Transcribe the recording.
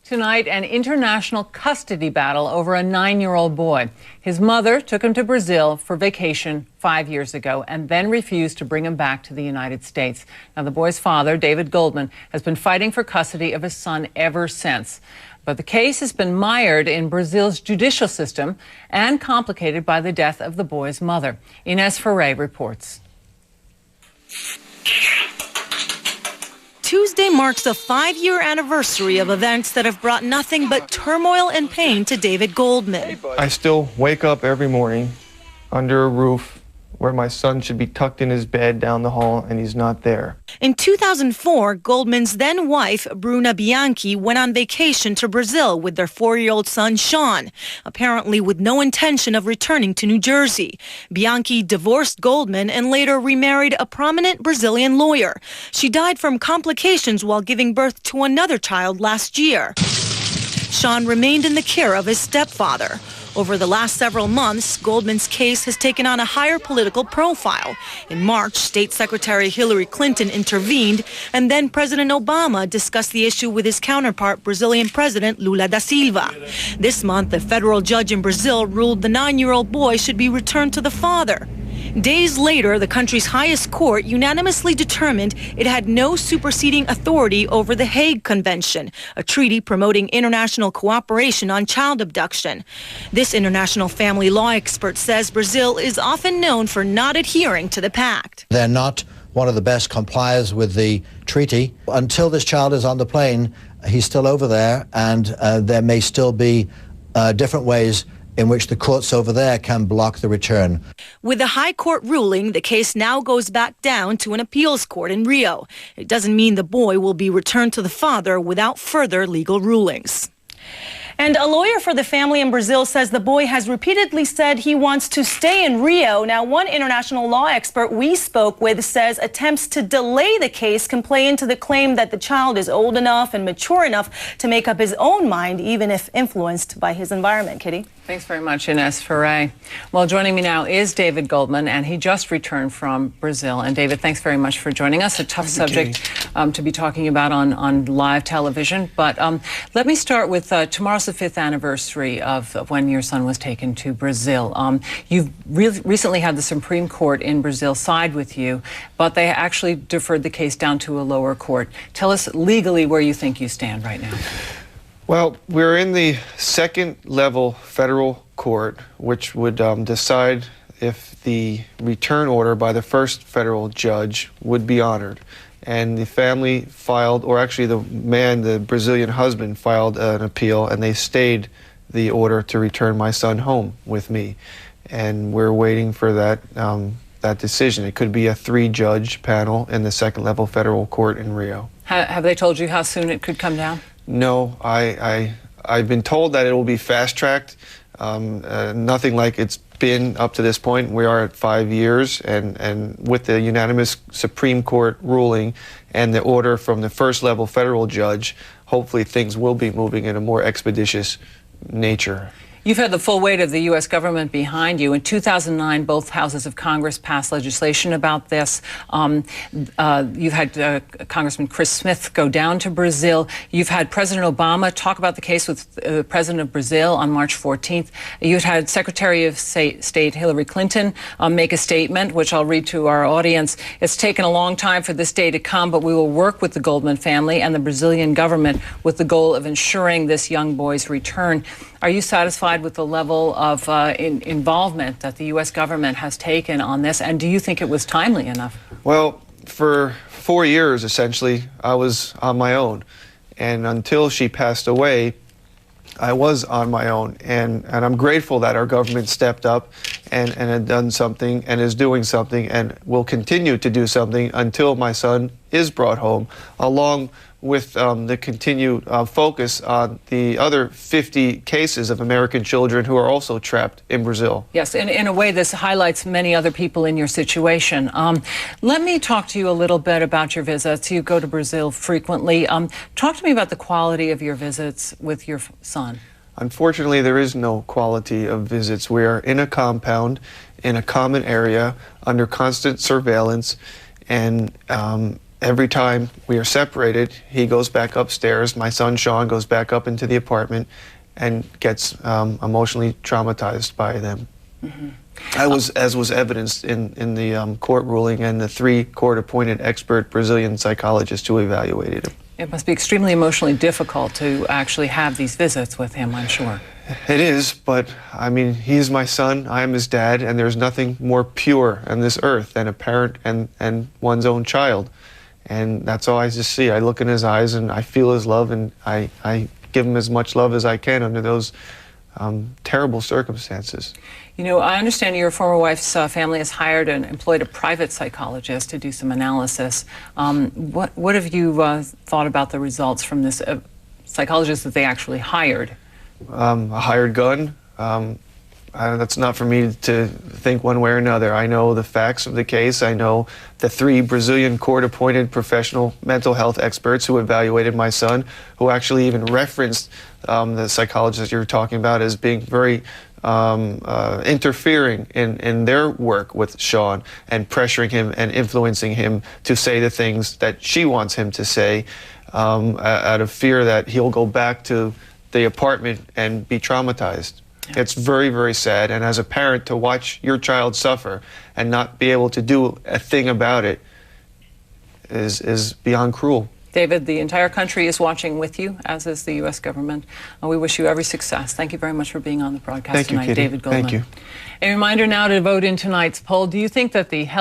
Tonight, an international custody battle over a 9-year-old boy. His mother took him to Brazil for vacation 5 years ago and then refused to bring him back to the United States. Now, the boy's father, David Goldman, has been fighting for custody of his son ever since. But the case has been mired in Brazil's judicial system and complicated by the death of the boy's mother. Ines Ferre reports. Tuesday marks the 5-year anniversary of events that have brought nothing but turmoil and pain to David Goldman. I still wake up every morning under a roof where my son should be tucked in his bed down the hall, and he's not there. In 2004, Goldman's then wife, Bruna Bianchi, went on vacation to Brazil with their 4-year-old son, Sean, apparently with no intention of returning to New Jersey. Bianchi divorced Goldman and later remarried a prominent Brazilian lawyer. She died from complications while giving birth to another child last year. Sean remained in the care of his stepfather. Over the last several months, Goldman's case has taken on a higher political profile. In March, State Secretary Hillary Clinton intervened, and then President Obama discussed the issue with his counterpart, Brazilian President Lula da Silva. This month, a federal judge in Brazil ruled the 9-year-old boy should be returned to the father. Days later, the country's highest court unanimously determined it had no superseding authority over the Hague Convention, a treaty promoting international cooperation on child abduction. This international family law expert says Brazil is often known for not adhering to the pact. They're not one of the best compliers with the treaty. Until this child is on the plane, he's still over there, and there may still be different ways in which the courts over there can block the return. With the High Court ruling, the case now goes back down to an appeals court in Rio. It doesn't mean the boy will be returned to the father without further legal rulings. And a lawyer for the family in Brazil says the boy has repeatedly said he wants to stay in Rio. Now, one international law expert we spoke with says attempts to delay the case can play into the claim that the child is old enough and mature enough to make up his own mind, even if influenced by his environment. Kitty? Thanks very much, Ines Ferre. Well, joining me now is David Goldman, and he just returned from Brazil. And David, thanks very much for joining us. A tough subject to be talking about on live television. But let me start with tomorrow's the 5th anniversary of when your son was taken to Brazil. You've recently had the Supreme Court in Brazil side with you, but they actually deferred the case down to a lower court. Tell us legally where you think you stand right now. Well, we're in the second-level federal court, which would decide if the return order by the first federal judge would be honored. And the family filed, or actually the man, the Brazilian husband, filed an appeal, and they stayed the order to return my son home with me. And we're waiting for that decision. It could be a 3-judge panel in the second-level federal court in Rio. Have they told you how soon it could come down? No, I've been told that it will be fast-tracked. Nothing like it's been up to this point. We are at 5 years, and with the unanimous Supreme Court ruling and the order from the first-level federal judge, hopefully things will be moving in a more expeditious nature. You've had the full weight of the U.S. government behind you. In 2009, both houses of Congress passed legislation about this. You've had Congressman Chris Smith go down to Brazil. You've had President Obama talk about the case with the President of Brazil on March 14th. You've had Secretary of State Hillary Clinton make a statement, which I'll read to our audience. It's taken a long time for this day to come, but we will work with the Goldman family and the Brazilian government with the goal of ensuring this young boy's return. Are you satisfied with the level of involvement that the U.S. government has taken on this, and do you think it was timely enough? Well, for 4 years, essentially, I was on my own. And until she passed away, I was on my own. And I'm grateful that our government stepped up and had done something and is doing something and will continue to do something until my son is brought home, along with the continued focus on the other 50 cases of American children who are also trapped in Brazil. Yes, in a way, this highlights many other people in your situation. Let me talk to you a little bit about your visits. You go to Brazil frequently. Talk to me about the quality of your visits with your son. Unfortunately, there is no quality of visits. We are in a compound, in a common area, under constant surveillance, and every time we are separated, he goes back upstairs. My son Sean goes back up into the apartment and gets emotionally traumatized by them. As was evidenced in the court ruling and the 3 court-appointed expert Brazilian psychologists who evaluated him. It must be extremely emotionally difficult to actually have these visits with him, I'm sure. It is, but I mean, he's my son, I am his dad, and there's nothing more pure on this earth than a parent and one's own child. And that's all I just see. I look in his eyes and I feel his love, and I give him as much love as I can under those terrible circumstances. You know, I understand your former wife's family has hired and employed a private psychologist to do some analysis. What have you thought about the results from this psychologist that they actually hired? A hired gun. That's not for me to think one way or another. I know the facts of the case. I know the 3 Brazilian court-appointed professional mental health experts who evaluated my son, who actually even referenced the psychologist you're talking about as being very interfering in their work with Sean and pressuring him and influencing him to say the things that she wants him to say out of fear that he'll go back to the apartment and be traumatized. It's very, very sad, and as a parent, to watch your child suffer and not be able to do a thing about it is beyond cruel. David, the entire country is watching with you, as is the U.S. government. We wish you every success. Thank you very much for being on the broadcast tonight, Kitty. David Goldman. Thank you. A reminder now to vote in tonight's poll. Do you think that the